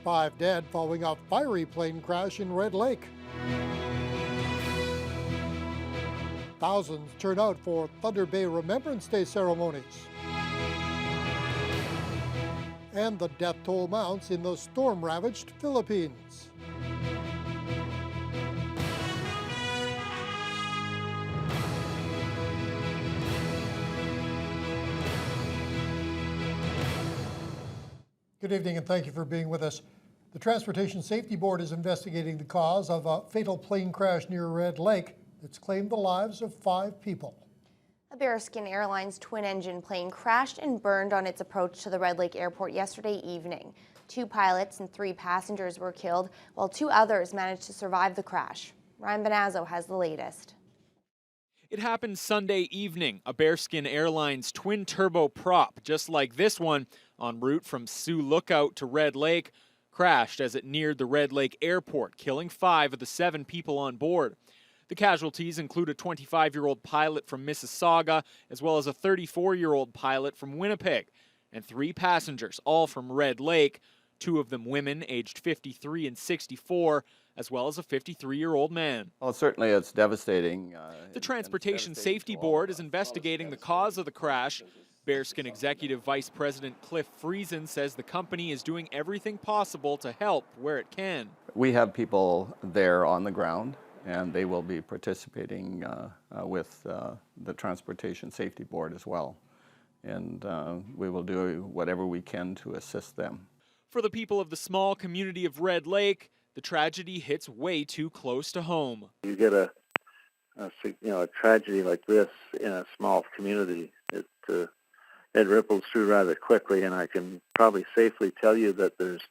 5 dead following a fiery plane crash in Red Lake. Thousands turn out for Thunder Bay Remembrance Day ceremonies. And the death toll mounts in the storm-ravaged Philippines. Good evening and thank you for being with us. The Transportation Safety Board is investigating the cause of a fatal plane crash near Red Lake that's claimed the lives of 5 people. A Bearskin Airlines twin-engine plane crashed and burned on its approach to the Red Lake Airport yesterday evening. 2 pilots and 3 passengers were killed, while 2 others managed to survive the crash. Ryan Benazzo has the latest. It happened Sunday evening. A Bearskin Airlines twin-turbo prop, just like this one, en route from Sioux Lookout to Red Lake, crashed as it neared the Red Lake Airport, killing 5 of the 7 people on board. The casualties include a 25-year-old pilot from Mississauga, as well as a 34-year-old pilot from Winnipeg, and 3 passengers, all from Red Lake, 2 of them women aged 53 and 64, as well as a 53-year-old man. Well, certainly it's devastating. The Transportation Safety Board is investigating the cause of the crash. Bearskin Executive Vice President Cliff Friesen says the company is doing everything possible to help where it can. We have people there on the ground, and they will be participating with the Transportation Safety Board as well. And we will do whatever we can to assist them. For the people of the small community of Red Lake, the tragedy hits way too close to home. You get a tragedy like this in a small community, it ripples through rather quickly, and I can probably safely tell you that there's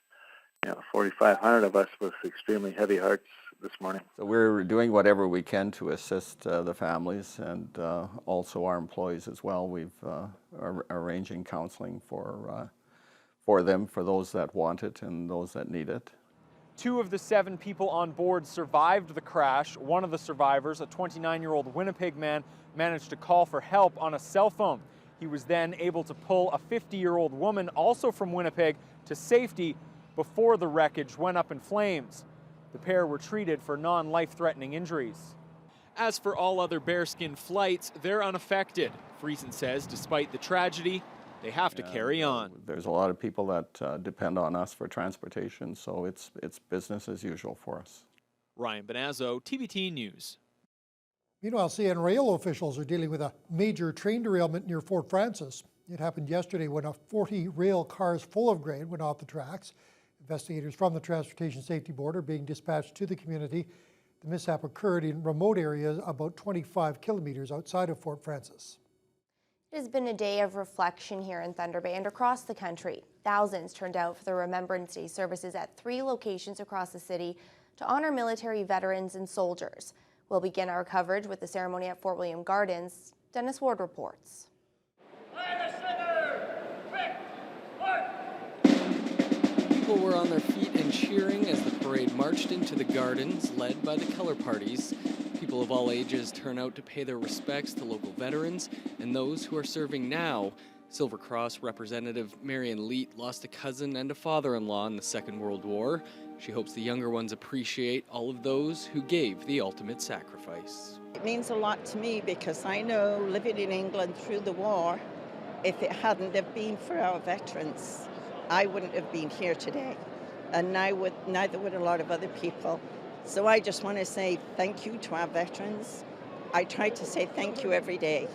4,500 of us with extremely heavy hearts this morning. So we're doing whatever we can to assist the families and also our employees as well. We've are arranging counseling for them, for those that want it and those that need it. 2 of the 7 people on board survived the crash. One of the survivors, a 29-year-old Winnipeg man, managed to call for help on a cell phone. He was then able to pull a 50-year-old woman, also from Winnipeg, to safety before the wreckage went up in flames. The pair were treated for non-life-threatening injuries. As for all other Bearskin flights, they're unaffected. Friesen says despite the tragedy, they have to carry on. There's a lot of people that depend on us for transportation, so it's business as usual for us. Ryan Benazzo, TBT News. Meanwhile, CN Rail officials are dealing with a major train derailment near Fort Francis. It happened yesterday when 40 rail cars full of grain went off the tracks. Investigators from the Transportation Safety Board are being dispatched to the community. The mishap occurred in remote areas about 25 kilometers outside of Fort Francis. It has been a day of reflection here in Thunder Bay and across the country. Thousands turned out for the Remembrance Day services at 3 locations across the city to honor military veterans and soldiers. We'll begin our coverage with the ceremony at Fort William Gardens. Dennis Ward reports. People were on their feet and cheering as the parade marched into the gardens, led by the color parties. People of all ages turn out to pay their respects to local veterans and those who are serving now. Silver Cross Representative Marion Leet lost a cousin and a father-in-law in the Second World War. She hopes the younger ones appreciate all of those who gave the ultimate sacrifice. It means a lot to me because I know living in England through the war, if it hadn't have been for our veterans, I wouldn't have been here today. And neither would a lot of other people. So I just want to say thank you to our veterans. I try to say thank you every day.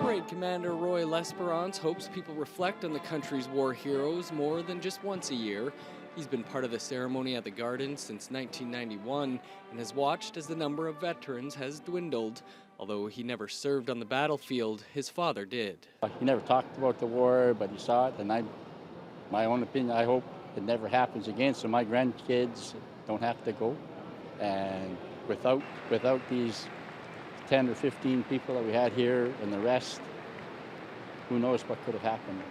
Parade Commander Roy L'Esperance hopes people reflect on the country's war heroes more than just once a year. He's been part of the ceremony at the Garden since 1991 and has watched as the number of veterans has dwindled. Although he never served on the battlefield, his father did. He never talked about the war, but he saw it, and my own opinion, I hope it never happens again so my grandkids don't have to go. And without these 10 or 15 people that we had here and the rest, who knows what could have happened.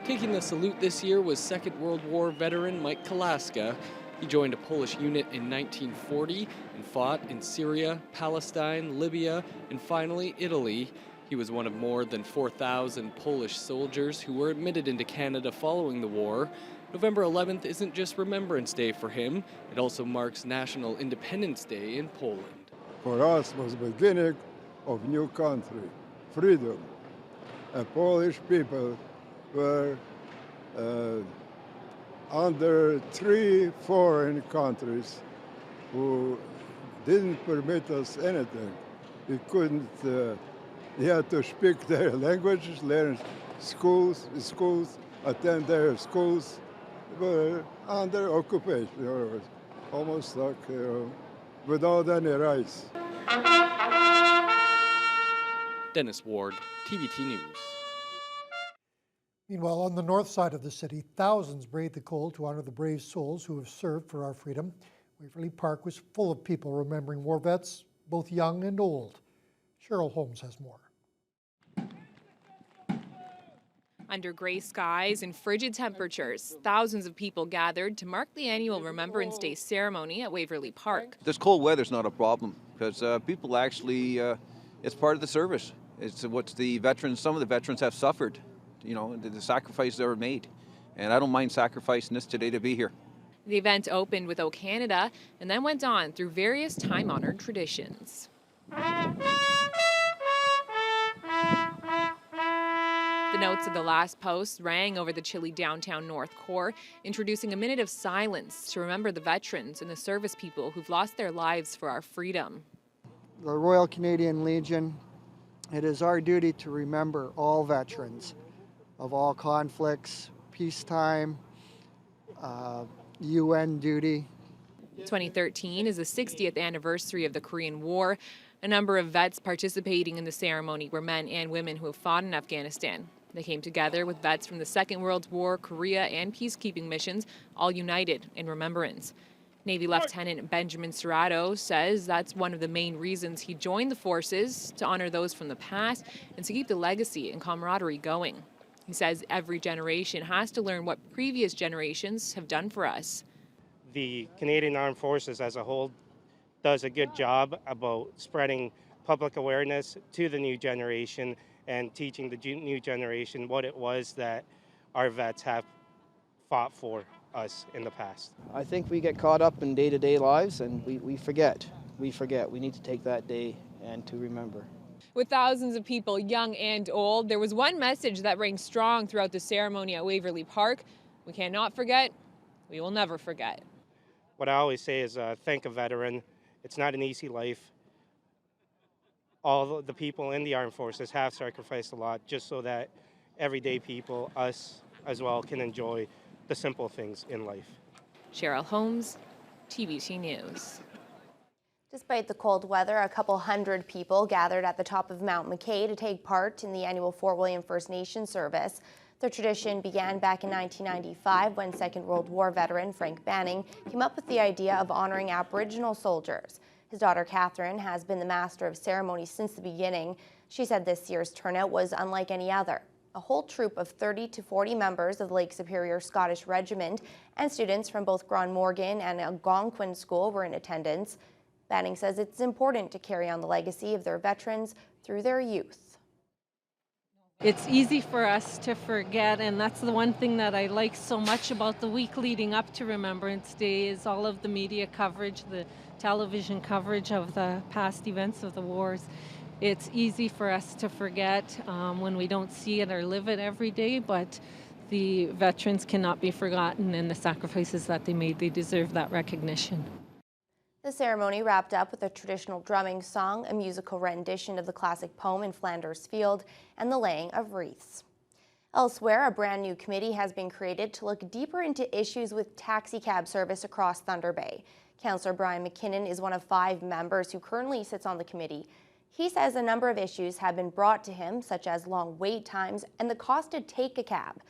Taking the salute this year was Second World War veteran Mike Kalaska. He joined a Polish unit in 1940 and fought in Syria, Palestine, Libya, and finally Italy. He was one of more than 4,000 Polish soldiers who were admitted into Canada following the war. November 11th isn't just Remembrance Day for him, it also marks National Independence Day in Poland. For us was the beginning of new country, freedom. And Polish people were under 3 foreign countries who didn't permit us anything. We couldn't, we had to speak their languages, learn schools, attend their schools. We were under occupation, almost like without any rights. Dennis Ward, TBT News. Meanwhile, on the north side of the city, thousands braved the cold to honor the brave souls who have served for our freedom. Waverly Park was full of people remembering war vets, both young and old. Cheryl Holmes has more. Under gray skies and frigid temperatures, thousands of people gathered to mark the annual Remembrance Day ceremony at Waverly Park. This cold weather's not a problem because people actually, it's part of the service. It's what the veterans, some of the veterans have suffered, you know, the sacrifices that were made. And I don't mind sacrificing this today to be here. The event opened with O Canada and then went on through various time-honored traditions. The notes of the last post rang over the chilly downtown North Core, introducing a minute of silence to remember the veterans and the service people who've lost their lives for our freedom. The Royal Canadian Legion, it is our duty to remember all veterans of all conflicts, peacetime, UN duty. 2013 is the 60th anniversary of the Korean War. A number of vets participating in the ceremony were men and women who have fought in Afghanistan. They came together with vets from the Second World War, Korea, and peacekeeping missions, all united in remembrance. Navy Lieutenant Benjamin Serrato says that's one of the main reasons he joined the forces, to honor those from the past and to keep the legacy and camaraderie going. He says every generation has to learn what previous generations have done for us. The Canadian Armed Forces as a whole does a good job about spreading public awareness to the new generation and teaching the new generation what it was that our vets have fought for us in the past. I think we get caught up in day-to-day lives and we forget. We need to take that day and to remember. With thousands of people, young and old, there was one message that rang strong throughout the ceremony at Waverly Park. We cannot forget. We will never forget. What I always say is thank a veteran. It's not an easy life. All the people in the armed forces have sacrificed a lot just so that everyday people, us as well, can enjoy the simple things in life. Cheryl Holmes, TBT News. Despite the cold weather, a couple hundred people gathered at the top of Mount McKay to take part in the annual Fort William First Nations service. The tradition began back in 1995 when Second World War veteran Frank Banning came up with the idea of honoring Aboriginal soldiers. His daughter Catherine has been the master of ceremonies since the beginning. She said this year's turnout was unlike any other. A whole troop of 30 to 40 members of the Lake Superior Scottish Regiment and students from both Grand Morgan and Algonquin School were in attendance. Banning says it's important to carry on the legacy of their veterans through their youth. It's easy for us to forget, and that's the one thing that I like so much about the week leading up to Remembrance Day is all of the media coverage, the television coverage of the past events of the wars. It's easy for us to forget when we don't see it or live it every day, but the veterans cannot be forgotten, and the sacrifices that they made, they deserve that recognition. The ceremony wrapped up with a traditional drumming song, a musical rendition of the classic poem In Flanders Field, and the laying of wreaths. Elsewhere, a brand new committee has been created to look deeper into issues with taxi cab service across Thunder Bay. Councillor Brian McKinnon is one of 5 members who currently sits on the committee. He says a number of issues have been brought to him, such as long wait times and the cost to take a cab.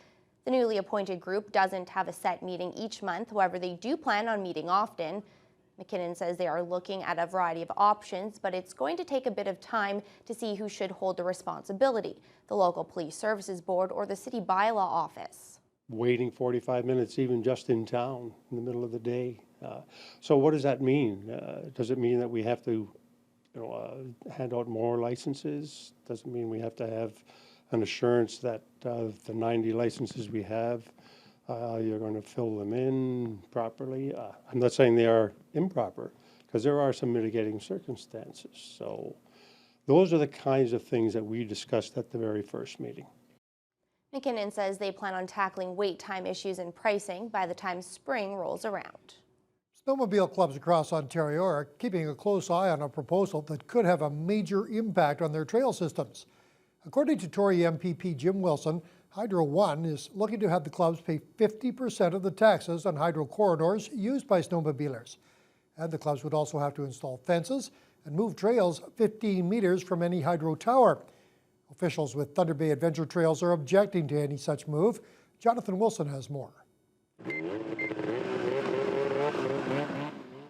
The newly appointed group doesn't have a set meeting each month, however, they do plan on meeting often. McKinnon says they are looking at a variety of options, but it's going to take a bit of time to see who should hold the responsibility, the local police services board or the city bylaw office. Waiting 45 minutes even just in town in the middle of the day. So what does that mean? Does it mean that we have to hand out more licenses. Doesn't mean we have to have an assurance that the 90 licenses we have, you're going to fill them in properly. I'm not saying they are improper, because there are some mitigating circumstances. So those are the kinds of things that we discussed at the very first meeting. McKinnon says they plan on tackling wait time issues and pricing by the time spring rolls around. Snowmobile clubs across Ontario are keeping a close eye on a proposal that could have a major impact on their trail systems. According to Tory MPP Jim Wilson, Hydro One is looking to have the clubs pay 50% of the taxes on hydro corridors used by snowmobilers. And the clubs would also have to install fences and move trails 15 meters from any hydro tower. Officials with Thunder Bay Adventure Trails are objecting to any such move. Jonathan Wilson has more.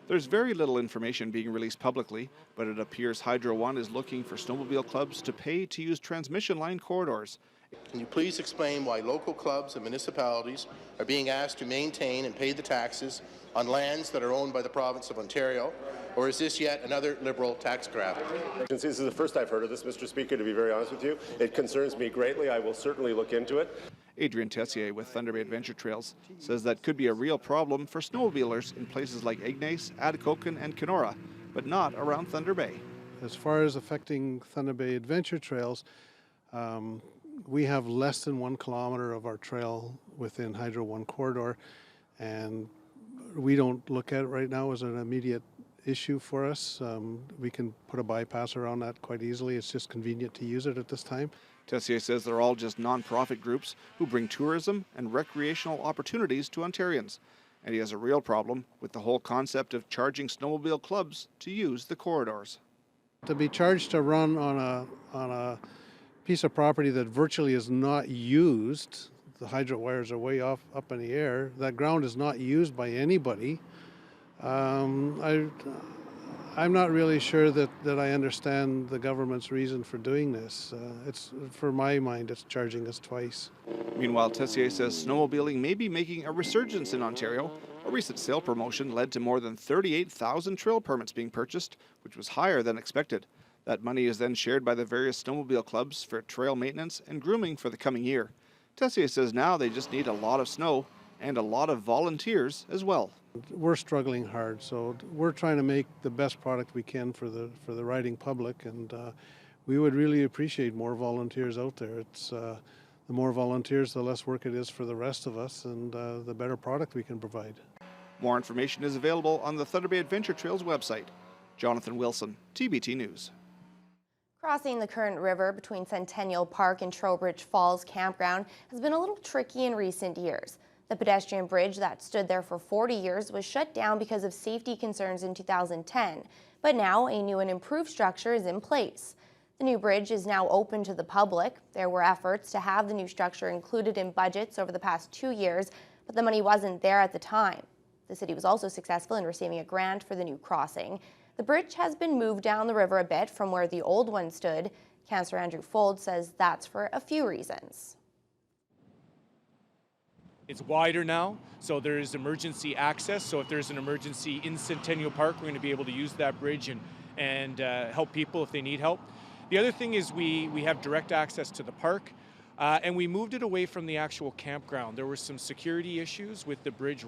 There's very little information being released publicly, but it appears Hydro One is looking for snowmobile clubs to pay to use transmission line corridors. Can you please explain why local clubs and municipalities are being asked to maintain and pay the taxes on lands that are owned by the province of Ontario? Or is this yet another Liberal tax grab? This is the first I've heard of this, Mr. Speaker, to be very honest with you. It concerns me greatly. I will certainly look into it. Adrian Tessier with Thunder Bay Adventure Trails says that could be a real problem for snowmobilers in places like Ignace, Atikokan, and Kenora, but not around Thunder Bay. As far as affecting Thunder Bay Adventure Trails, we have less than 1 kilometer of our trail within Hydro One corridor, and we don't look at it right now as an immediate issue for us. We can put a bypass around that quite easily. It's just convenient to use it at this time. Tessier says they're all just non-profit groups who bring tourism and recreational opportunities to Ontarians. And he has a real problem with the whole concept of charging snowmobile clubs to use the corridors. To be charged to run on a piece of property that virtually is not used, the hydrant wires are way up in the air, that ground is not used by anybody. I'm not really sure that I understand the government's reason for doing this. It's, for my mind, it's charging us twice. Meanwhile, Tessier says snowmobiling may be making a resurgence in Ontario. A recent sale promotion led to more than 38,000 trail permits being purchased, which was higher than expected. That money is then shared by the various snowmobile clubs for trail maintenance and grooming for the coming year. Tessier says now they just need a lot of snow and a lot of volunteers as well. We're struggling hard, so we're trying to make the best product we can for the riding public, and we would really appreciate more volunteers out there. It's the more volunteers, the less work it is for the rest of us, and the better product we can provide. More information is available on the Thunder Bay Adventure Trails website. Jonathan Wilson, TBT News. Crossing the Current River between Centennial Park and Trowbridge Falls Campground has been a little tricky in recent years. The pedestrian bridge that stood there for 40 years was shut down because of safety concerns in 2010, but now a new and improved structure is in place. The new bridge is now open to the public. There were efforts to have the new structure included in budgets over the past 2 years, but the money wasn't there at the time. The city was also successful in receiving a grant for the new crossing. The bridge has been moved down the river a bit from where the old one stood. Councillor Andrew Fold says that's for a few reasons. It's wider now, so there's emergency access. So if there's an emergency in Centennial Park, we're going to be able to use that bridge and help people if they need help. The other thing is we have direct access to the park, and we moved it away from the actual campground. There were some security issues with the bridge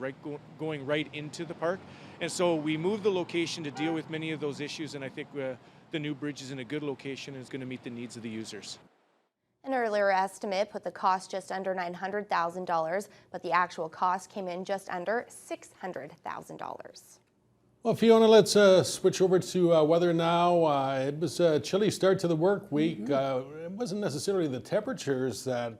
going right into the park, and so we moved the location to deal with many of those issues, and I think the new bridge is in a good location and is going to meet the needs of the users. An earlier estimate put the cost just under $900,000, but the actual cost came in just under $600,000. Well, Fiona, let's switch over to weather now. It was a chilly start to the work week. It wasn't necessarily the temperatures that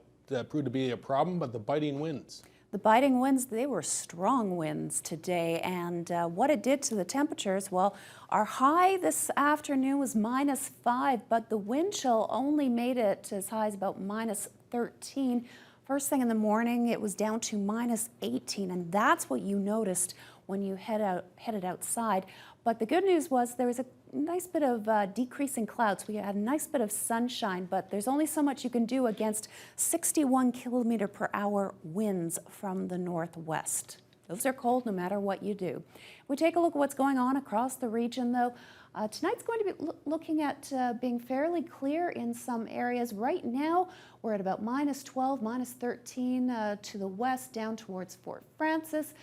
proved to be a problem, but the biting winds. The biting winds, they were strong winds today, and what it did to the temperatures, well, our high this afternoon was -5, but the wind chill only made it as high as about -13. First thing in the morning, it was down to -18, and that's what you noticed when you headed outside. But the good news was there was a nice bit of decrease in clouds. We had a nice bit of sunshine, but there's only so much you can do against 61 km/h winds from the northwest. Those are cold no matter what you do. We take a look at what's going on across the region, though. Tonight's going to be looking at being fairly clear in some areas. Right now, we're at about -12, -13 to the west down towards Fort Francis.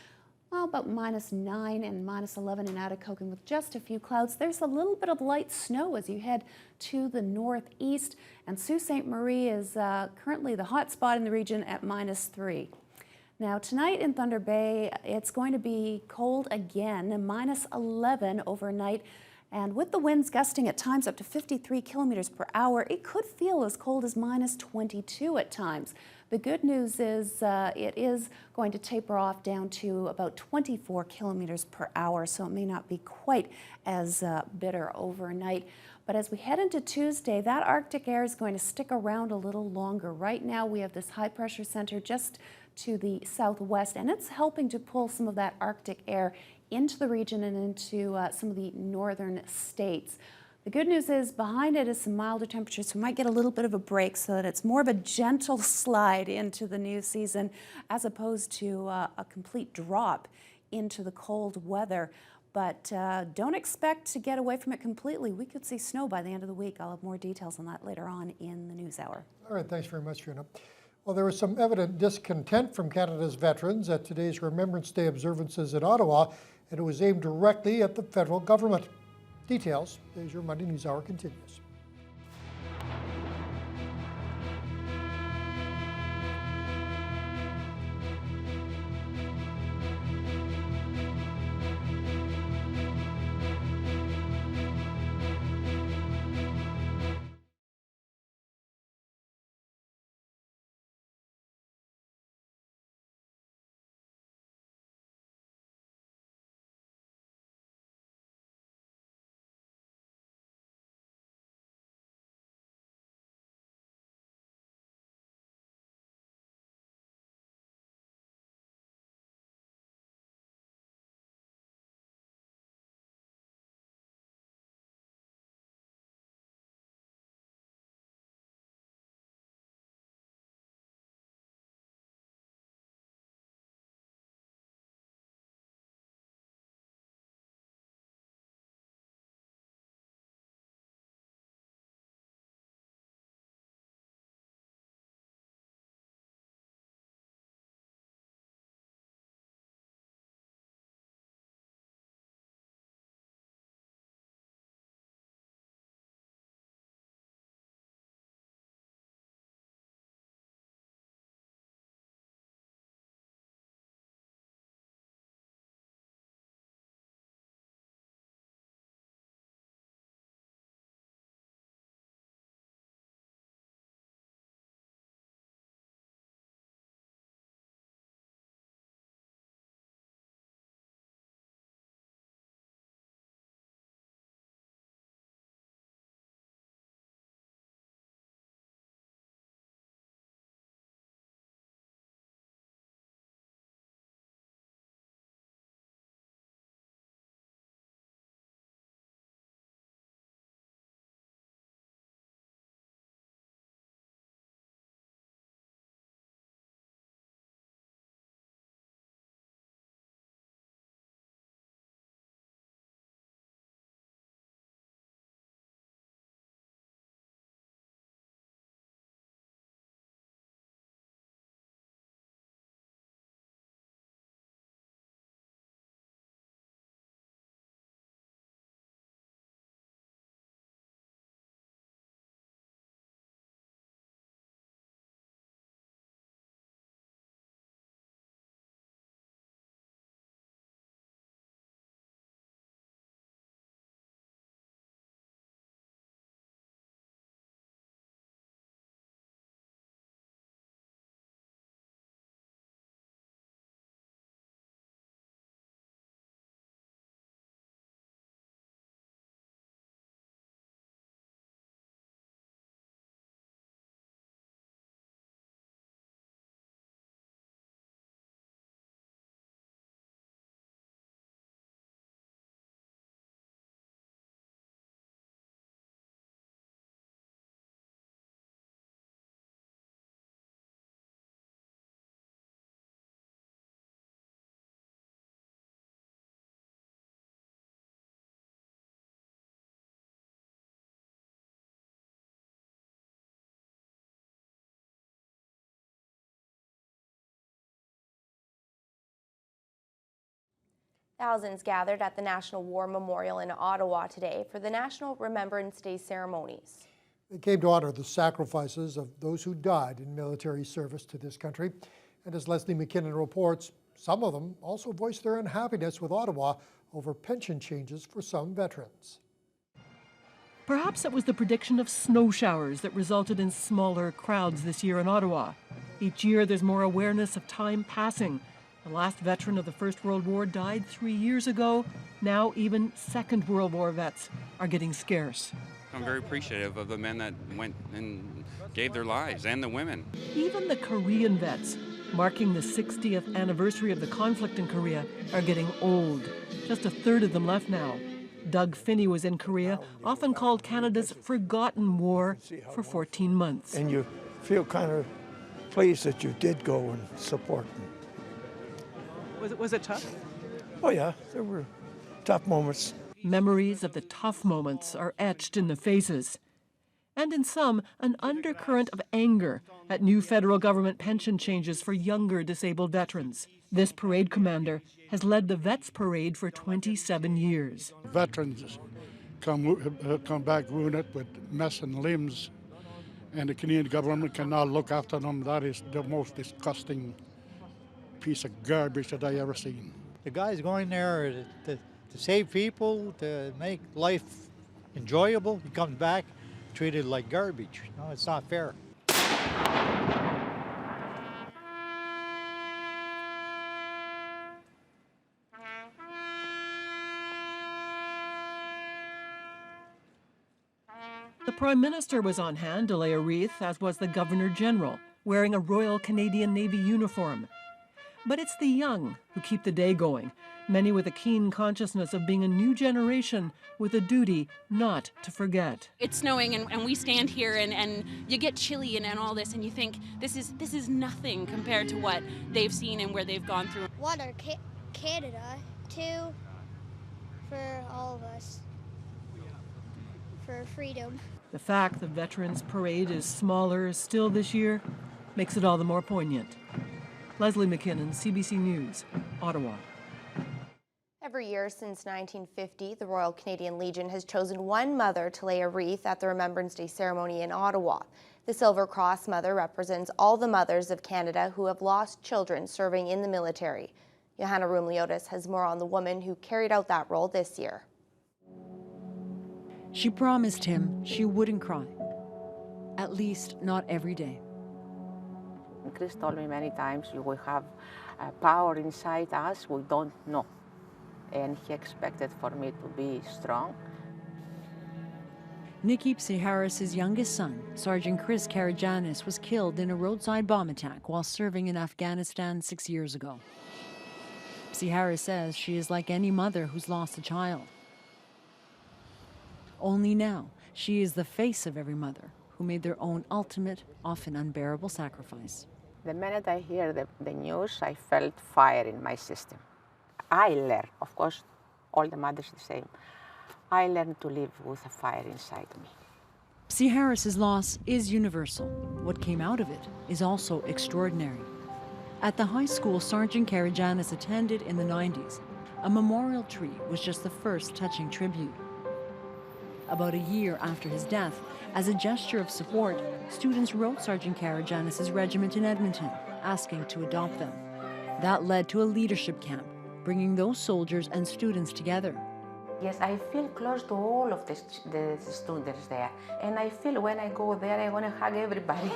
Well, about -9 and -11 in Atikokan with just a few clouds. There's a little bit of light snow as you head to the northeast, and Sault Ste. Marie is currently the hot spot in the region at -3. Now tonight in Thunder Bay, it's going to be cold again, -11 overnight. And with the winds gusting at times up to 53 kilometers per hour, it could feel as cold as -22 at times. The good news is it is going to taper off down to about 24 kilometers per hour, so it may not be quite as bitter overnight. But as we head into Tuesday, that Arctic air is going to stick around a little longer. Right now we have this high pressure center just to the southwest, and it's helping to pull some of that Arctic air into the region and into some of the northern states. The good news is behind it is some milder temperatures, so we might get a little bit of a break so that it's more of a gentle slide into the new season as opposed to a complete drop into the cold weather. But don't expect to get away from it completely. We could see snow by the end of the week. I'll have more details on that later on in the news hour. All right, thanks very much, Fiona. Well, there was some evident discontent from Canada's veterans at today's Remembrance Day observances in Ottawa, and it was aimed directly at the federal government. Details as your Monday News Hour continues. Thousands gathered at the National War Memorial in Ottawa today for the National Remembrance Day ceremonies. They came to honor the sacrifices of those who died in military service to this country. And as Leslie McKinnon reports, some of them also voiced their unhappiness with Ottawa over pension changes for some veterans. Perhaps it was the prediction of snow showers that resulted in smaller crowds this year in Ottawa. Each year there's more awareness of time passing. The last veteran of the First World War died 3 years ago. Now even Second World War vets are getting scarce. I'm very appreciative of the men that went and gave their lives, and the women. Even the Korean vets, marking the 60th anniversary of the conflict in Korea, are getting old. Just a third of them left now. Doug Finney was in Korea, often called Canada's forgotten war, for 14 months. And you feel kind of pleased that you did go and support them. Was it tough? Oh yeah, there were tough moments. Memories of the tough moments are etched in the faces. And in some, an undercurrent of anger at new federal government pension changes for younger disabled veterans. This parade commander has led the Vets Parade for 27 years. Veterans come back wounded with missing limbs, and the Canadian government cannot look after them. That is the most disgusting piece of garbage that I ever seen. The guy's going there to save people, to make life enjoyable. He comes back treated like garbage. No, it's not fair. The Prime Minister was on hand to lay a wreath, as was the Governor General, wearing a Royal Canadian Navy uniform. But it's the young who keep the day going, many with a keen consciousness of being a new generation with a duty not to forget. It's snowing and we stand here and you get chilly and all this and you think this is nothing compared to what they've seen and where they've gone through. One, our Canada. Two, for all of us, for freedom. The fact the Veterans Parade is smaller still this year makes it all the more poignant. Leslie McKinnon, CBC News, Ottawa. Every year since 1950, the Royal Canadian Legion has chosen one mother to lay a wreath at the Remembrance Day ceremony in Ottawa. The Silver Cross Mother represents all the mothers of Canada who have lost children serving in the military. Johanna Rumliotis has more on the woman who carried out that role this year. She promised him she wouldn't cry, at least not every day. Chris told me many times, you will have power inside us we don't know. And he expected for me to be strong. Nikki Psiharis' youngest son, Sergeant Chris Karajanis, was killed in a roadside bomb attack while serving in Afghanistan 6 years ago. Psiharis says she is like any mother who's lost a child. Only now, she is the face of every mother who made their own ultimate, often unbearable sacrifice. The minute I hear the news, I felt fire in my system. I learned, of course, all the mothers the same. I learned to live with a fire inside me. Psiharis' loss is universal. What came out of it is also extraordinary. At the high school Sergeant Karajanis attended in the 90s, a memorial tree was just the first touching tribute. About a year after his death, as a gesture of support, students wrote Sergeant Karajanis' regiment in Edmonton, asking to adopt them. That led to a leadership camp, bringing those soldiers and students together. Yes, I feel close to all of the students there. And I feel when I go there, I want to hug everybody.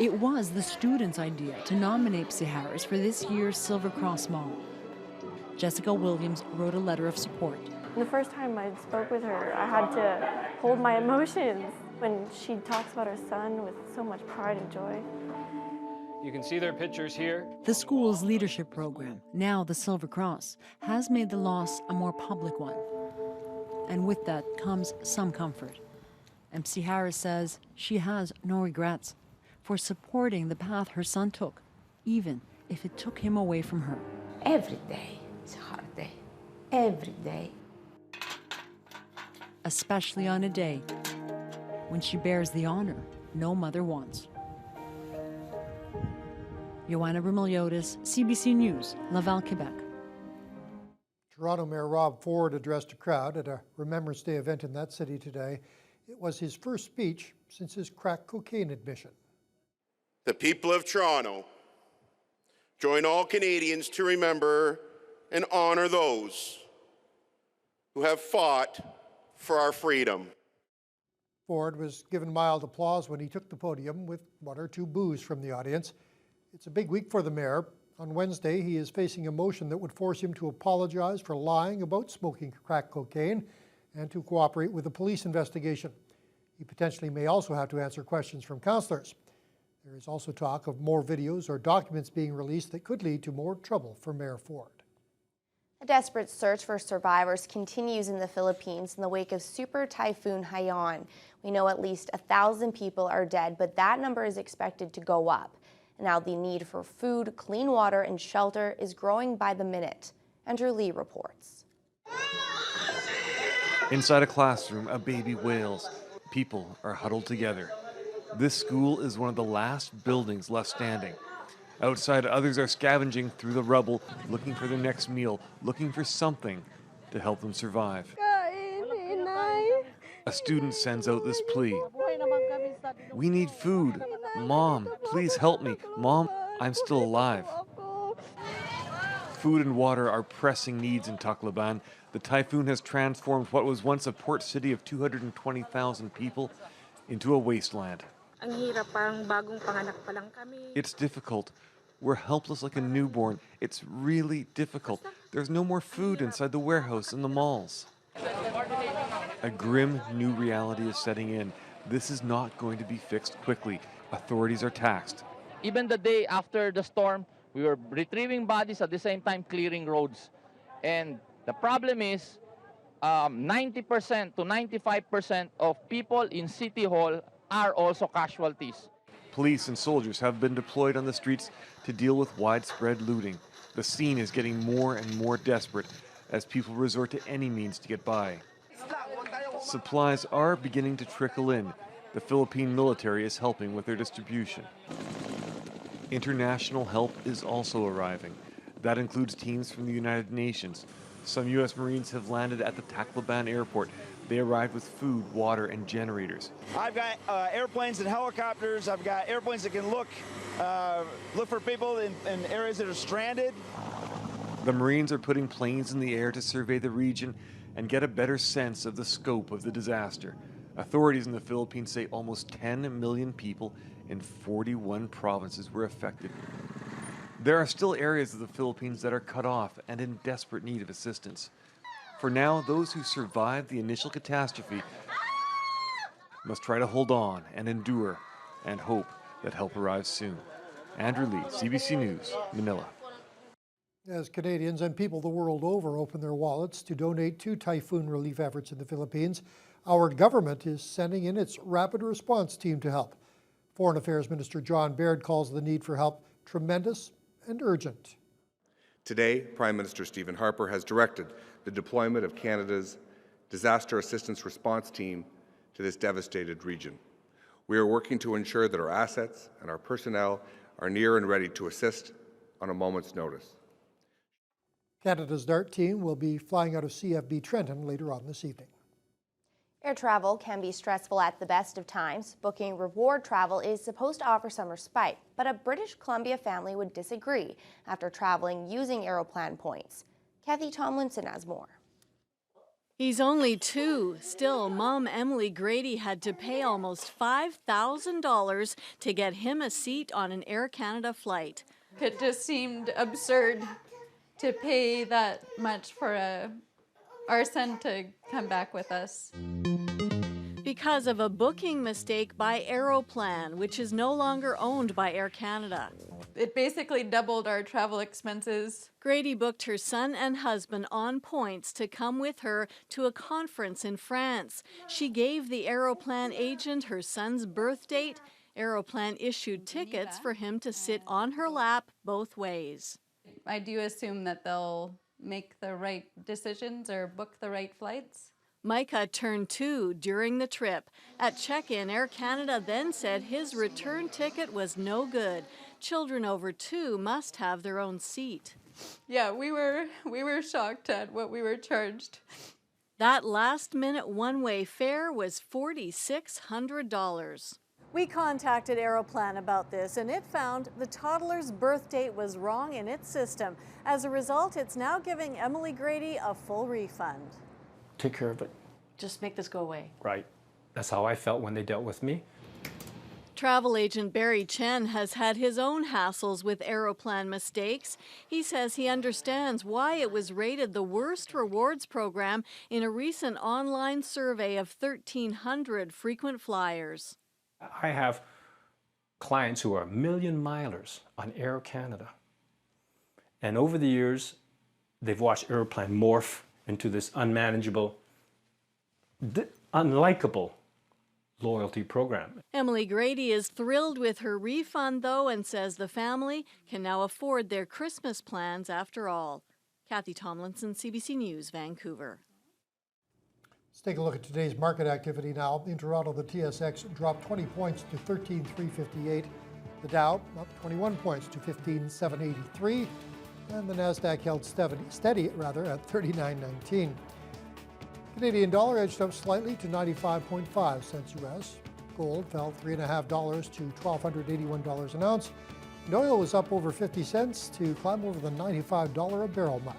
It was the students' idea to nominate Psiharis for this year's Silver Cross Mall. Jessica Williams wrote a letter of support. The first time I spoke with her, I had to hold my emotions when she talks about her son with so much pride and joy. You can see their pictures here. The school's leadership program, now the Silver Cross, has made the loss a more public one. And with that comes some comfort. And Psiharis says she has no regrets for supporting the path her son took, even if it took him away from her. Every day, it's a hard day. Every day. Especially on a day when she bears the honor no mother wants. Johanna Rumliotis, CBC News, Laval, Quebec. Toronto Mayor Rob Ford addressed a crowd at a Remembrance Day event in that city today. It was his first speech since his crack cocaine admission. The people of Toronto join all Canadians to remember and honor those who have fought for our freedom. Ford was given mild applause when he took the podium with one or two boos from the audience. It's a big week for the mayor. On Wednesday, he is facing a motion that would force him to apologize for lying about smoking crack cocaine and to cooperate with the police investigation. He potentially may also have to answer questions from councillors. There is also talk of more videos or documents being released that could lead to more trouble for Mayor Ford. A desperate search for survivors continues in the Philippines in the wake of Super Typhoon Haiyan. We know at least 1,000 people are dead, but that number is expected to go up. Now the need for food, clean water, and shelter is growing by the minute. Andrew Lee reports. Inside a classroom, a baby wails. People are huddled together. This school is one of the last buildings left standing. Outside, others are scavenging through the rubble, looking for their next meal, looking for something to help them survive. A student sends out this plea. We need food. Mom, please help me. Mom, I'm still alive. Food and water are pressing needs in Tacloban. The typhoon has transformed what was once a port city of 220,000 people into a wasteland. It's difficult. We're helpless like a newborn. It's really difficult. There's no more food inside the warehouse and the malls. A grim new reality is setting in. This is not going to be fixed quickly. Authorities are taxed. Even the day after the storm, we were retrieving bodies at the same time clearing roads. And the problem is 90% to 95% of people in City Hall are also casualties. Police and soldiers have been deployed on the streets to deal with widespread looting. The scene is getting more and more desperate as people resort to any means to get by. Supplies are beginning to trickle in. The Philippine military is helping with their distribution. International help is also arriving. That includes teams from the United Nations. Some U.S. Marines have landed at the Tacloban airport. They arrived with food, water, and generators. I've got airplanes and helicopters. I've got airplanes that can look for people in areas that are stranded. The Marines are putting planes in the air to survey the region and get a better sense of the scope of the disaster. Authorities in the Philippines say almost 10 million people in 41 provinces were affected. There are still areas of the Philippines that are cut off and in desperate need of assistance. For now, those who survived the initial catastrophe must try to hold on and endure and hope that help arrives soon. Andrew Lee, CBC News, Manila. As Canadians and people the world over open their wallets to donate to typhoon relief efforts in the Philippines, our government is sending in its rapid response team to help. Foreign Affairs Minister John Baird calls the need for help tremendous and urgent. Today, Prime Minister Stephen Harper has directed the deployment of Canada's Disaster Assistance Response Team to this devastated region. We are working to ensure that our assets and our personnel are near and ready to assist on a moment's notice. Canada's DART team will be flying out of CFB Trenton later on this evening. Air travel can be stressful at the best of times. Booking reward travel is supposed to offer some respite, but a British Columbia family would disagree after traveling using Aeroplan points. Kathy Tomlinson has more. He's only 2. Still, Mom Emily Grady had to pay almost $5,000 to get him a seat on an Air Canada flight. It just seemed absurd to pay that much for our son to come back with us. Because of a booking mistake by Aeroplan, which is no longer owned by Air Canada. It basically doubled our travel expenses. Grady booked her son and husband on points to come with her to a conference in France. She gave the Aeroplan agent her son's birth date. Aeroplan issued tickets for him to sit on her lap both ways. I do assume that they'll make the right decisions or book the right flights. Micah turned 2 during the trip. At check-in, Air Canada then said his return ticket was no good. Children over 2 must have their own seat. Yeah, we were shocked at what we were charged. That last-minute one-way fare was $4,600. We contacted Aeroplan about this, and it found the toddler's birth date was wrong in its system. As a result, it's now giving Emily Grady a full refund. Take care of it. Just make this go away. Right. That's how I felt when they dealt with me. Travel agent Barry Chen has had his own hassles with Aeroplan mistakes. He says he understands why it was rated the worst rewards program in a recent online survey of 1,300 frequent flyers. I have clients who are million milers on Air Canada. And over the years, they've watched Aeroplan morph into this unmanageable, unlikable loyalty program. Emily Grady is thrilled with her refund, though, and says the family can now afford their Christmas plans after all. Kathy Tomlinson, CBC News, Vancouver. Let's take a look at today's market activity now. In Toronto, the TSX dropped 20 points to 13,358. The Dow up 21 points to 15,783. And the Nasdaq held steady at 39.19. Canadian dollar edged up slightly to 95.5 cents US. Gold fell $3.50 to $1,281 an ounce. And oil was up over 50 cents to climb over the $95 a barrel mark.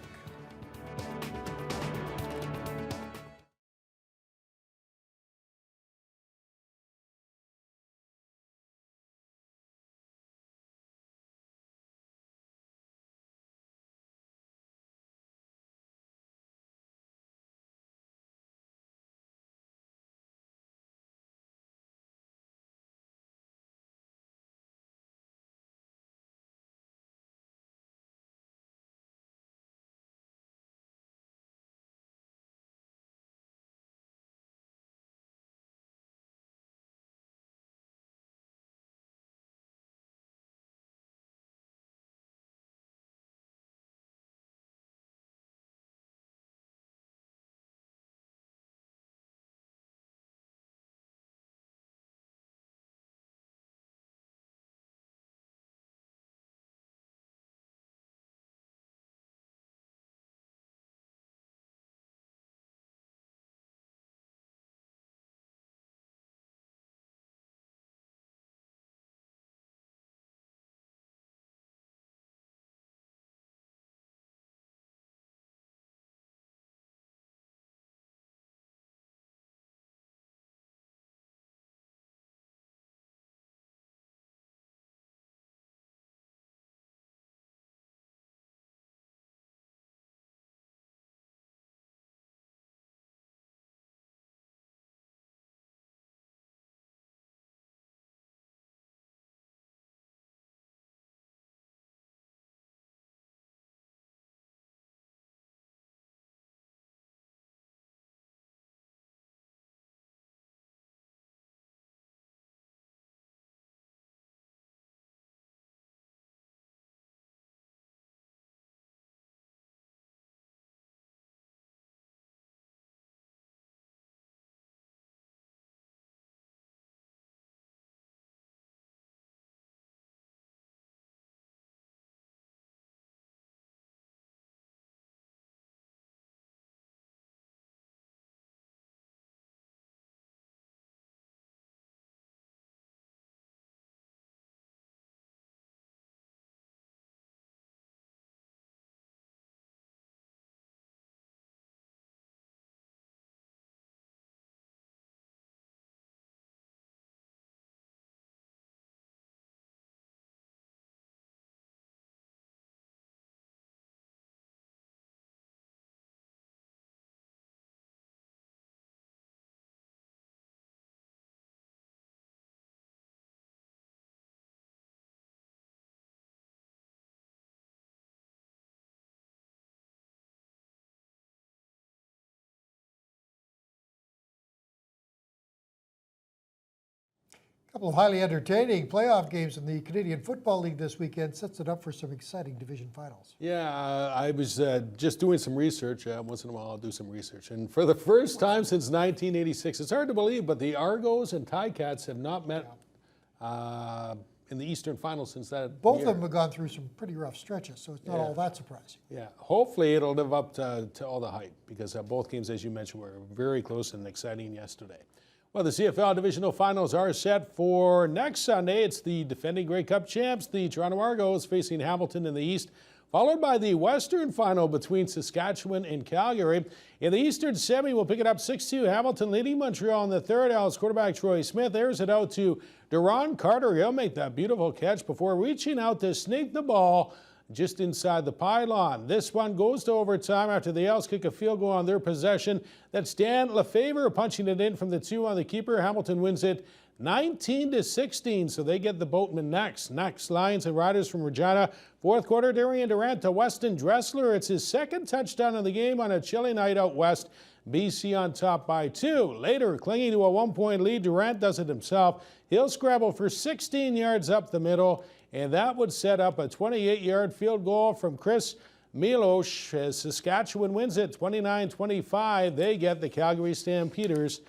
A couple of highly entertaining playoff games in the Canadian Football League this weekend sets it up for some exciting division finals. Yeah, I was just doing some research. Once in a while I'll do some research. And for the first time since 1986, it's hard to believe, but the Argos and Ticats have not met in the Eastern Final since that Both year. of them have gone through some pretty rough stretches, so it's not all that surprising. Yeah, hopefully it'll live up to all the hype because both games, as you mentioned, were very close and exciting yesterday. Well, the CFL Divisional Finals are set for next Sunday. It's the defending Grey Cup champs, the Toronto Argos, facing Hamilton in the East, followed by the Western Final between Saskatchewan and Calgary. In the Eastern Semi, we'll pick it up 6-2. Hamilton leading Montreal in the third. Als quarterback Troy Smith airs it out to Duron Carter. He'll make that beautiful catch before reaching out to snake the ball just inside the pylon. This one goes to overtime after the Als kick a field goal on their possession. That's Dan Lefevre punching it in from the 2 on the keeper. Hamilton wins it 19-16, so they get the Boatmen next. Next, Lions and Riders from Regina. Fourth quarter, Darian Durant to Weston Dressler. It's his second touchdown of the game on a chilly night out west. BC on top by 2. Later, clinging to a 1-point lead, Durant does it himself. He'll scramble for 16 yards up the middle, and that would set up a 28-yard field goal from Chris Milosh as Saskatchewan wins it 29-25. They get the Calgary Stampeders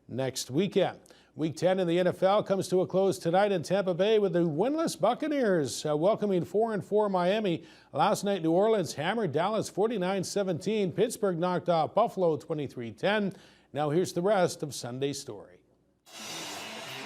next weekend. Week 10 in the NFL comes to a close tonight in Tampa Bay with the winless Buccaneers welcoming 4-4 Miami. Last night, New Orleans hammered Dallas 49-17. Pittsburgh knocked off Buffalo 23-10. Now here's the rest of Sunday's story.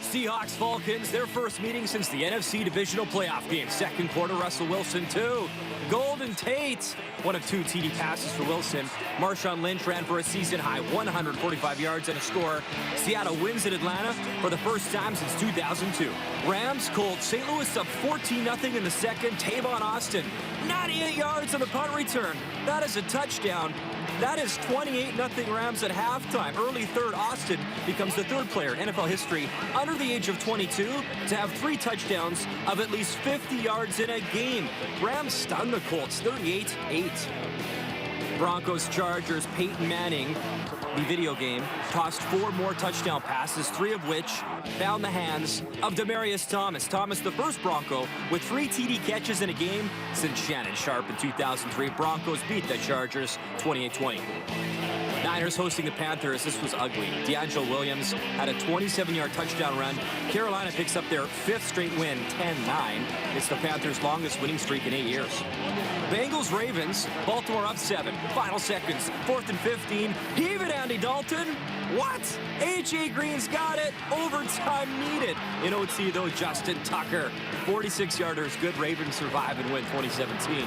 Seahawks Falcons, their first meeting since the NFC Divisional Playoff game. Second quarter, Russell Wilson 2. Golden Tate, one of 2 TD passes for Wilson. Marshawn Lynch ran for a season-high 145 yards and a score. Seattle wins at Atlanta for the first time since 2002. Rams, Colts, St. Louis up 14-0 in the second. Tavon Austin, 98 yards on the punt return. That is a touchdown. That is 28-0 Rams at halftime. Early third, Austin becomes the third player in NFL history under the age of 22 to have 3 touchdowns of at least 50 yards in a game. Rams stun the Colts 38-8. Broncos Chargers, Peyton Manning, the video game, tossed 4 more touchdown passes, 3 of which found the hands of Demaryius Thomas. Thomas, the first Bronco with 3 TD catches in a game since Shannon Sharp in 2003. Broncos beat the Chargers 28-20. Niners hosting the Panthers. This was ugly. DeAngelo Williams had a 27-yard touchdown run. Carolina picks up their 5th straight win, 10-9. It's the Panthers' longest winning streak in 8 years. Bengals Ravens, Baltimore up 7. Final seconds, 4th and 15. Heave it, Andy Dalton. What? A.J. Green's got it. Overtime needed. In OT, though, Justin Tucker. 46-yarders. Good. Ravens survive and win 2017.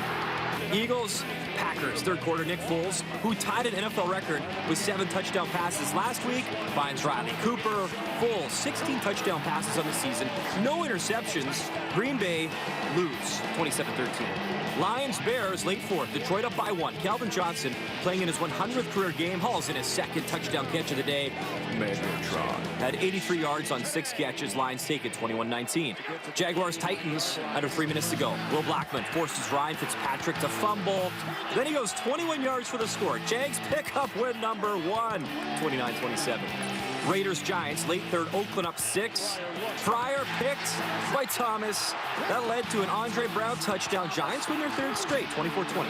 Eagles, Packers, third quarter, Nick Foles, who tied an NFL record with 7 touchdown passes last week, finds Riley Cooper. Foles, 16 touchdown passes on the season, no interceptions. Green Bay lose 27-13. Lions, Bears, late 4th, Detroit up by 1. Calvin Johnson playing in his 100th career game, hauls in his 2nd touchdown catch of the day. Megatron had 83 yards on 6 catches. Lions take it 21-19. Jaguars, Titans, under 3 minutes to go. Will Blackmon forces Ryan Fitzpatrick to fumble. Then he goes 21 yards for the score. Jags pick up win number 1, 29-27. Raiders, Giants, late 3rd, Oakland up 6. Pryor picked by Thomas. That led to an Andre Brown touchdown. Giants win their 3rd straight, 24-20.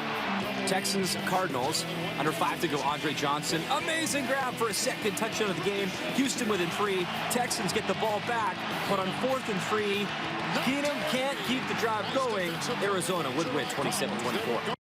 Texans, Cardinals, under 5 to go. Andre Johnson, amazing grab for a 2nd touchdown of the game. Houston within 3. Texans get the ball back, but on 4th and 3, Keenum can't keep the drive going. Arizona would win 27-24.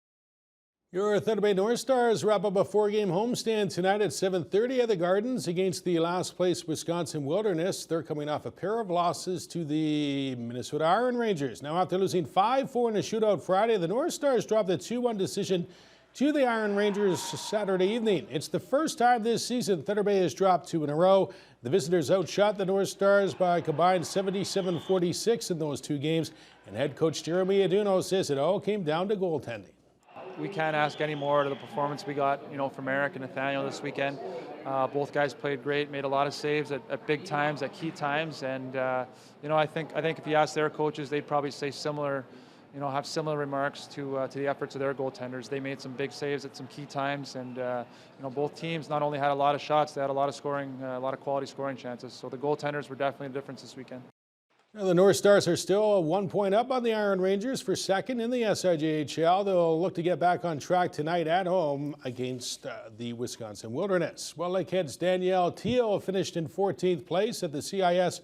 Your Thunder Bay North Stars wrap up a 4-game homestand tonight at 7:30 at the Gardens against the last-place Wisconsin Wilderness. They're coming off a pair of losses to the Minnesota Iron Rangers. Now, after losing 5-4 in a shootout Friday, the North Stars dropped a 2-1 decision to the Iron Rangers Saturday evening. It's the first time this season Thunder Bay has dropped 2 in a row. The visitors outshot the North Stars by a combined 77-46 in those 2 games, and head coach Jeremy Aduno says it all came down to goaltending. We can't ask any more of the performance we got, from Eric and Nathaniel this weekend. Both guys played great, made a lot of saves at big times, at key times, and I think if you ask their coaches, they'd probably say similar, have similar remarks to the efforts of their goaltenders. They made some big saves at some key times, and both teams not only had a lot of shots, they had a lot of scoring, a lot of quality scoring chances. So the goaltenders were definitely the difference this weekend. Now, the North Stars are still 1 point up on the Iron Rangers for 2nd in the SIJHL. They'll look to get back on track tonight at home against the Wisconsin Wilderness. Well, Lakehead's Danielle Teal finished in 14th place at the CIS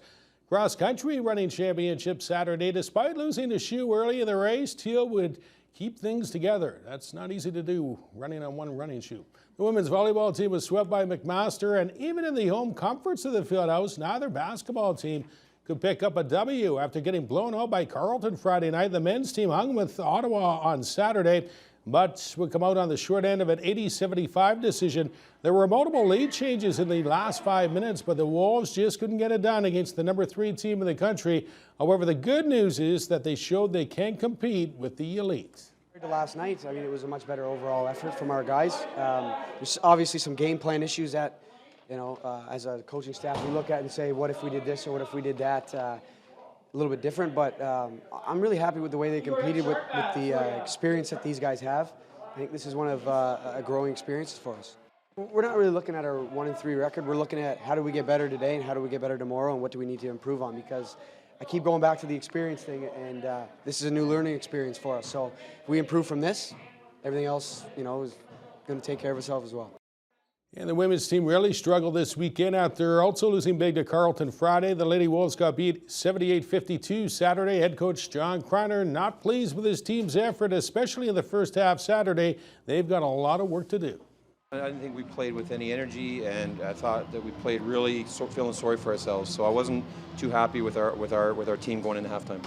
Cross-country running championship Saturday. Despite losing the shoe early in the race, Teal would keep things together. That's not easy to do, running on one running shoe. The women's volleyball team was swept by McMaster, and even in the home comforts of the Fieldhouse, neither basketball team could pick up a W after getting blown out by Carleton Friday night. The men's team hung with Ottawa on Saturday, but would come out on the short end of an 80-75 decision. There were multiple lead changes in the last 5 minutes, but the Wolves just couldn't get it done against the number 3 team in the country. However, the good news is that they showed they can compete with the elite. Last night, I mean, it was a much better overall effort from our guys. There's obviously some game plan issues that, you know, as a coaching staff, we look at and say, what if we did this or what if we did that? A little bit different, but I'm really happy with the way they competed with the experience that these guys have. I think this is one of a growing experiences for us. We're not really looking at our 1-3 record. We're looking at how do we get better today and how do we get better tomorrow and what do we need to improve on, because I keep going back to the experience thing, and this is a new learning experience for us. So if we improve from this, everything else, you know, is going to take care of itself as well. And the women's team really struggled this weekend after also losing big to Carleton Friday. The Lady Wolves got beat 78-52 Saturday. Head coach John Kreiner not pleased with his team's effort, especially in the first half Saturday. They've got a lot of work to do. I didn't think we played with any energy, and I thought that we played really feeling sorry for ourselves. So I wasn't too happy with our team going into halftime.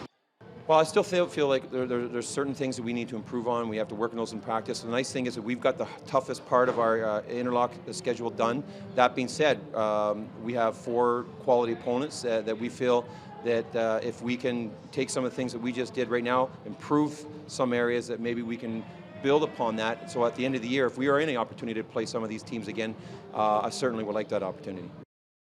Well, I still feel like there's certain things that we need to improve on. We have to work on those in practice. The nice thing is that we've got the toughest part of our interlock schedule done. That being said, we have 4 quality opponents that we feel that if we can take some of the things that we just did right now, improve some areas, that maybe we can build upon that. So at the end of the year, if we are any opportunity to play some of these teams again, I certainly would like that opportunity.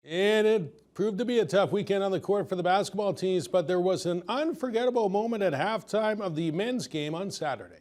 And it proved to be a tough weekend on the court for the basketball teams, but there was an unforgettable moment at halftime of the men's game on Saturday.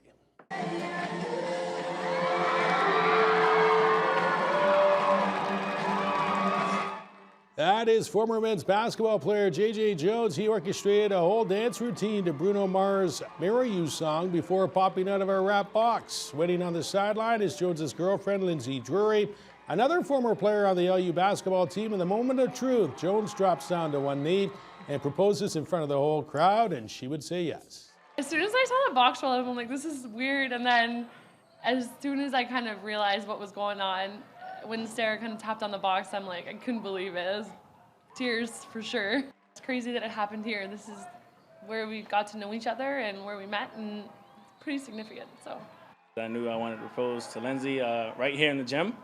That is former men's basketball player J.J. Jones. He orchestrated a whole dance routine to Bruno Mars' Marry You song before popping out of a rap box. Waiting on the sideline is Jones' girlfriend, Lindsay Drury, another former player on the LU basketball team. In the moment of truth, Jones drops down to one knee and proposes in front of the whole crowd, and she would say yes. As soon as I saw the box roll up, I'm like, this is weird. And then as soon as I kind of realized what was going on, when Sarah kind of tapped on the box, I'm like, I couldn't believe it. It was tears for sure. It's crazy that it happened here. This is where we got to know each other and where we met, and it's pretty significant. So I knew I wanted to propose to Lindsay right here in the gym,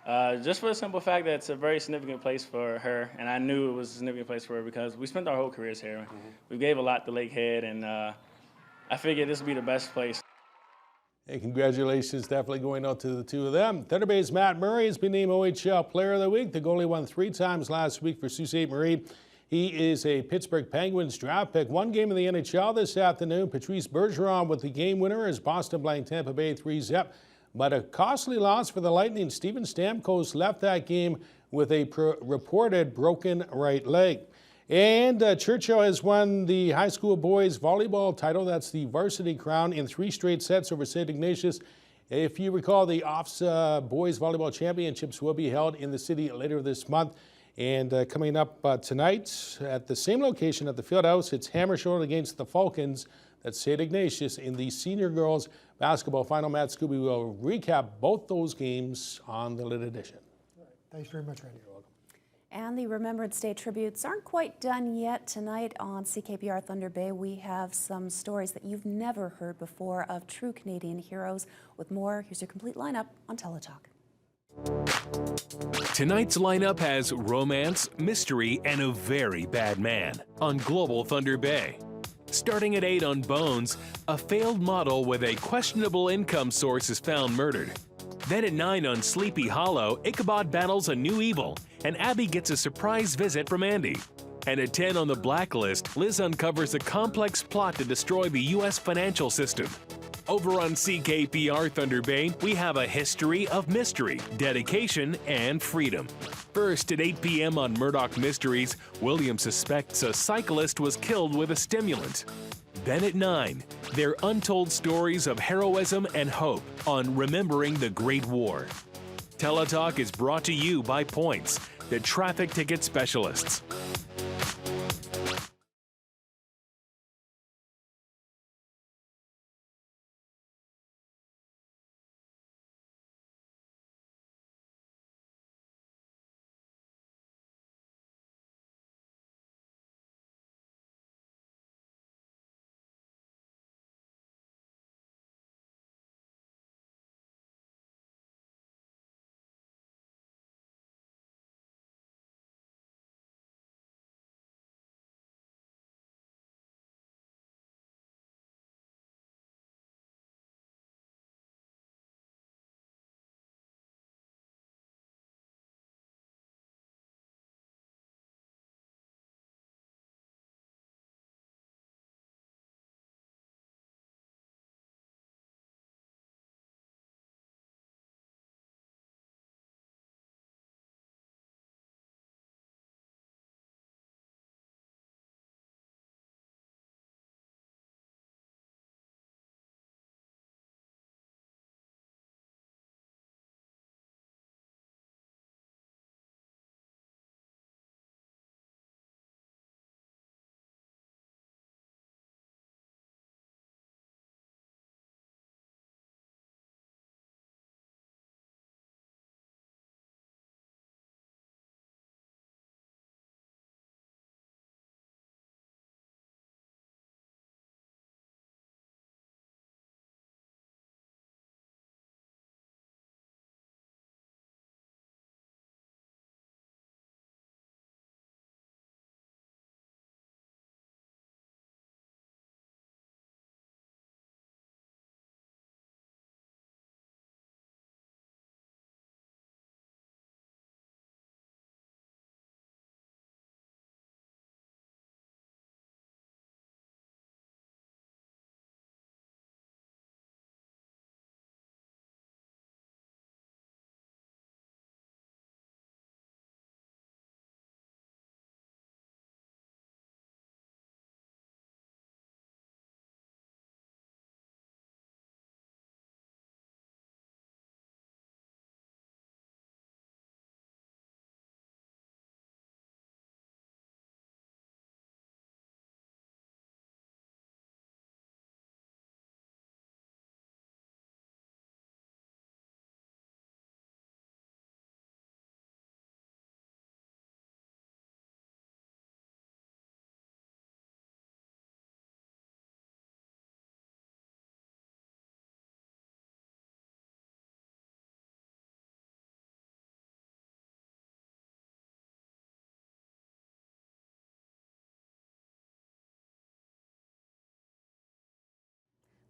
just for the simple fact that it's a very significant place for her, and I knew it was a significant place for her because we spent our whole careers here. Mm-hmm. We gave a lot to Lakehead, and I figured this would be the best place. Hey, congratulations definitely going out to the two of them. Thunder Bay's Matt Murray has been named OHL Player of the Week. The goalie won 3 times last week for Sault Ste. Marie. He is a Pittsburgh Penguins draft pick. One game in the NHL this afternoon. Patrice Bergeron with the game winner as Boston blanked Tampa Bay 3-0. But a costly loss for the Lightning. Steven Stamkos left that game with a reported broken right leg. And Churchill has won the high school boys volleyball title. That's the varsity crown in 3 straight sets over St. Ignatius. If you recall, the OFSA boys volleyball championships will be held in the city later this month. And coming up tonight at the same location at the Fieldhouse, it's Hammersholt against the Falcons. That's St. Ignatius in the senior girls basketball final. Matt Scooby will recap both those games on the Lit Edition. Thanks very much, Randy. And the Remembrance Day tributes aren't quite done yet. Tonight on CKPR Thunder Bay, we have some stories that you've never heard before of true Canadian heroes. With more, here's your complete lineup on Teletalk. Tonight's lineup has romance, mystery, and a very bad man on Global Thunder Bay. Starting at 8 on Bones, a failed model with a questionable income source is found murdered. Then at 9 on Sleepy Hollow, Ichabod battles a new evil, and Abby gets a surprise visit from Andy. And at 10 on The Blacklist, Liz uncovers a complex plot to destroy the U.S. financial system. Over on CKPR Thunder Bay, we have a history of mystery, dedication, and freedom. First, at 8 p.m. on Murdoch Mysteries, William suspects a cyclist was killed with a stimulant. Then at 9, their untold stories of heroism and hope on Remembering the Great War. Teletalk is brought to you by Points, the traffic ticket specialists.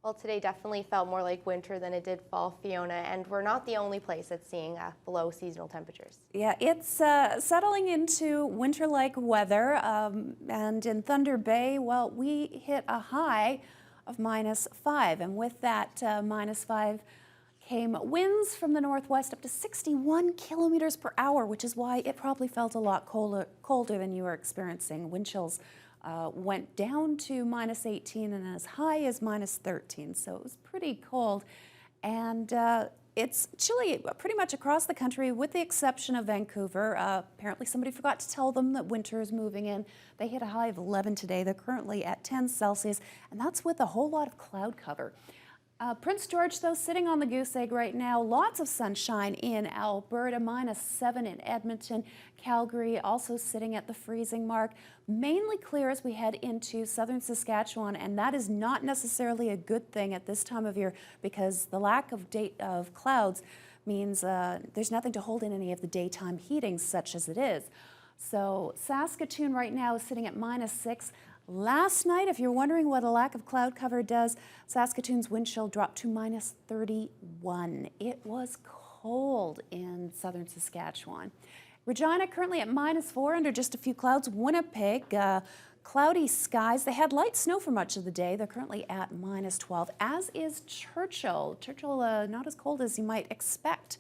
Well, today definitely felt more like winter than it did fall, Fiona, and we're not the only place that's seeing below seasonal temperatures. Yeah, it's settling into winter-like weather, and in Thunder Bay, well, we hit a high of -5, and with that -5 came winds from the northwest up to 61 kilometers per hour, which is why it probably felt a lot colder than you were experiencing. Wind chills went down to -18 and as high as -13, so it was pretty cold. And it's chilly pretty much across the country with the exception of Vancouver. Apparently somebody forgot to tell them that winter is moving in. They hit a high of 11 today. They're currently at 10 Celsius, and that's with a whole lot of cloud cover. Prince George, though, sitting on the goose egg right now. Lots of sunshine in Alberta, -7 in Edmonton. Calgary also sitting at the freezing mark. Mainly clear as we head into southern Saskatchewan, and that is not necessarily a good thing at this time of year because the lack of clouds means there's nothing to hold in any of the daytime heating, such as it is. So Saskatoon right now is sitting at -6. Last night, if you're wondering what a lack of cloud cover does, Saskatoon's wind chill dropped to -31. It was cold in southern Saskatchewan. Regina currently at -4 under just a few clouds. Winnipeg, cloudy skies. They had light snow for much of the day. They're currently at -12, as is Churchill. Churchill, not as cold as you might expect.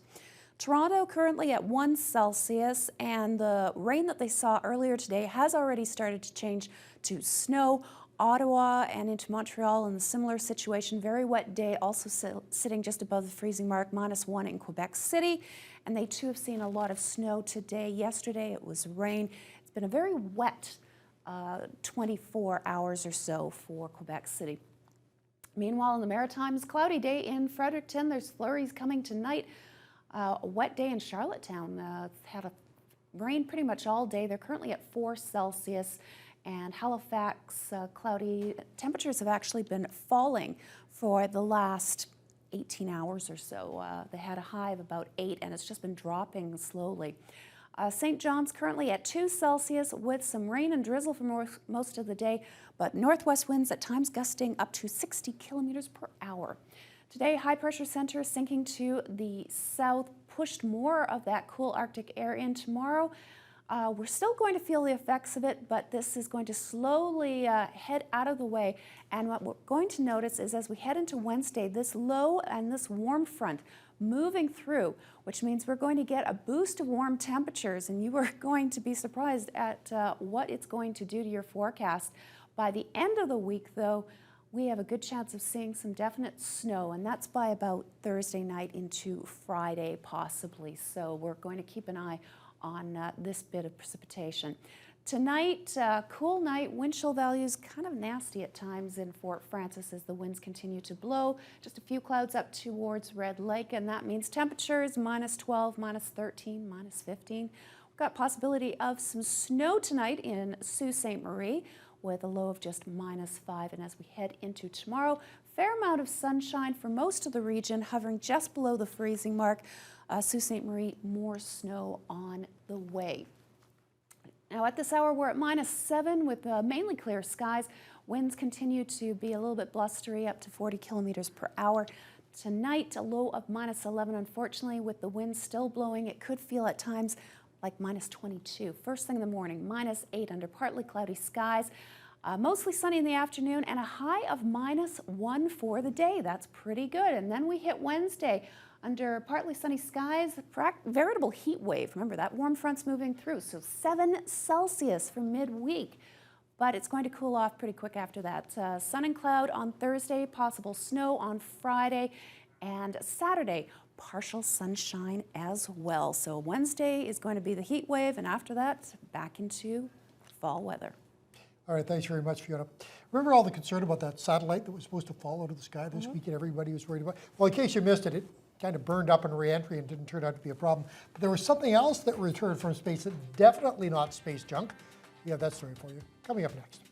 Toronto currently at 1 Celsius, and the rain that they saw earlier today has already started to change to snow. Ottawa and into Montreal in a similar situation. Very wet day, also sitting just above the freezing mark, -1 in Quebec City. And they too have seen a lot of snow today. Yesterday it was rain. It's been a very wet 24 hours or so for Quebec City. Meanwhile, in the Maritimes, cloudy day in Fredericton. There's flurries coming tonight. A wet day in Charlottetown. Had a rain pretty much all day. They're currently at 4 Celsius. And Halifax, cloudy. Temperatures have actually been falling for the last 18 hours or so. They had a high of about 8, and it's just been dropping slowly. St. John's currently at 2 Celsius with some rain and drizzle for most of the day, but northwest winds at times gusting up to 60 kilometers per hour. Today, high pressure center sinking to the south, pushed more of that cool Arctic air in tomorrow. We're still going to feel the effects of it, but this is going to slowly head out of the way. And what we're going to notice is as we head into Wednesday, this low and this warm front moving through, which means we're going to get a boost of warm temperatures, and you are going to be surprised at what it's going to do to your forecast. By the end of the week, though, we have a good chance of seeing some definite snow, and that's by about Thursday night into Friday, possibly. So we're going to keep an eye on this bit of precipitation. Tonight, cool night, wind chill values kind of nasty at times in Fort Frances as the winds continue to blow. Just a few clouds up towards Red Lake, and that means temperatures -12, -13, -15. We've got possibility of some snow tonight in Sault Ste. Marie with a low of just -5. And as we head into tomorrow, fair amount of sunshine for most of the region, hovering just below the freezing mark. Sault Ste. Marie, more snow on the way. Now at this hour, we're at -7 with mainly clear skies. Winds continue to be a little bit blustery, up to 40 kilometers per hour. Tonight, a low of -11. Unfortunately, with the wind still blowing, it could feel at times like -22. First thing in the morning, -8 under partly cloudy skies. Mostly sunny in the afternoon, and a high of -1 for the day. That's pretty good. And then we hit Wednesday under partly sunny skies, veritable heat wave. Remember, that warm front's moving through, so 7 Celsius for midweek. But it's going to cool off pretty quick after that. Sun and cloud on Thursday, possible snow on Friday, and Saturday, partial sunshine as well. So Wednesday is going to be the heat wave, and after that, back into fall weather. All right, thanks very much, Fiona. Remember all the concern about that satellite that was supposed to fall out of the sky this week and everybody was worried about? Well, in case you missed it, it kind of burned up in re-entry and didn't turn out to be a problem. But there was something else that returned from space that's definitely not space junk. We have that story for you coming up next.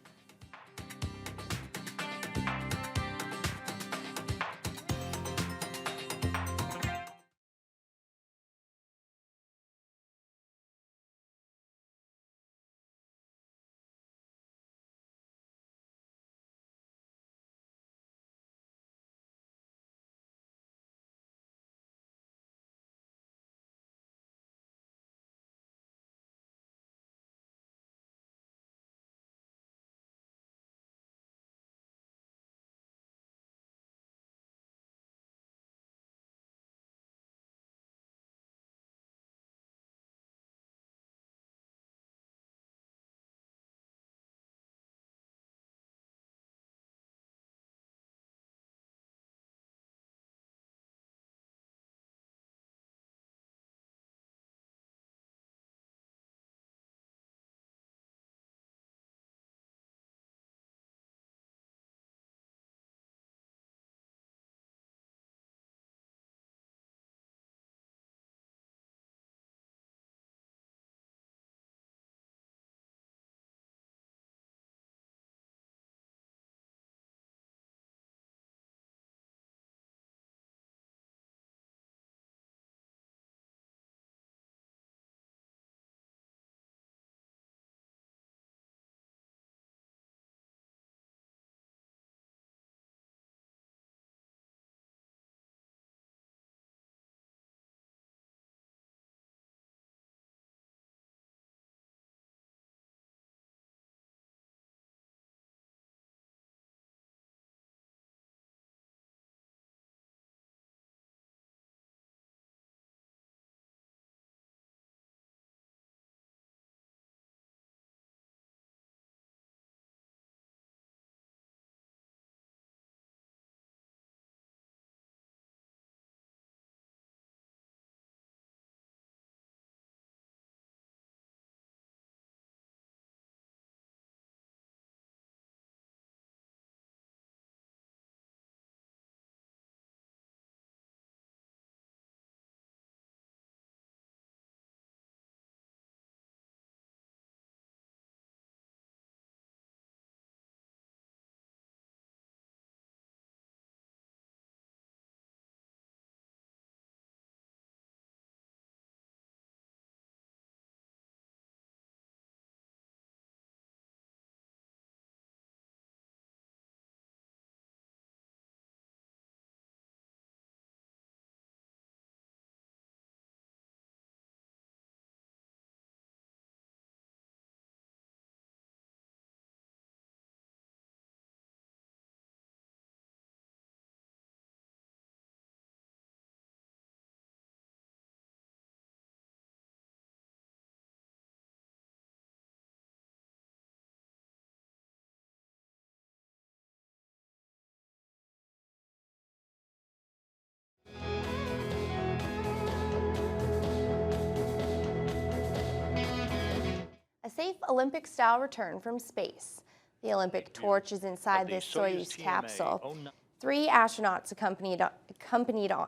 safe Olympic-style return from space. The Olympic torch is inside this Soyuz capsule. 3 astronauts accompanied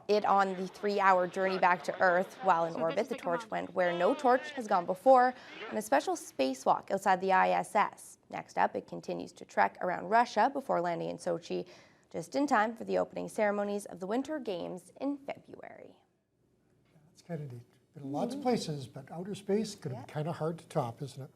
it on the 3-hour journey back to Earth. While in orbit, the torch went where no torch has gone before, on a special spacewalk outside the ISS. Next up, it continues to trek around Russia before landing in Sochi, just in time for the opening ceremonies of the Winter Games in February. It's kind of neat. Been lots of places, but outer space going to be kind of hard to top, isn't it?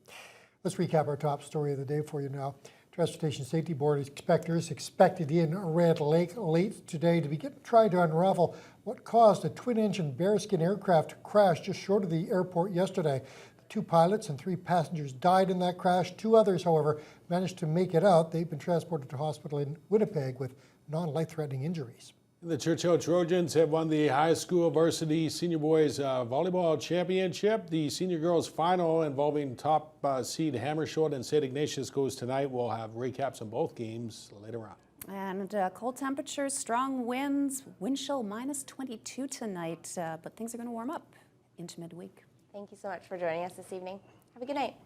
Let's recap our top story of the day for you now. Transportation Safety Board inspectors expected in Red Lake late today to try to unravel what caused a twin-engine bearskin aircraft to crash just short of the airport yesterday. The 2 pilots and 3 passengers died in that crash. 2 others, however, managed to make it out. They've been transported to hospital in Winnipeg with non-life-threatening injuries. The Churchill Trojans have won the high school varsity senior boys volleyball championship. The senior girls final involving top seed Hammersholt and St. Ignatius goes tonight. We'll have recaps on both games later on. And cold temperatures, strong winds, wind chill -22 tonight, but things are going to warm up into midweek. Thank you so much for joining us this evening. Have a good night.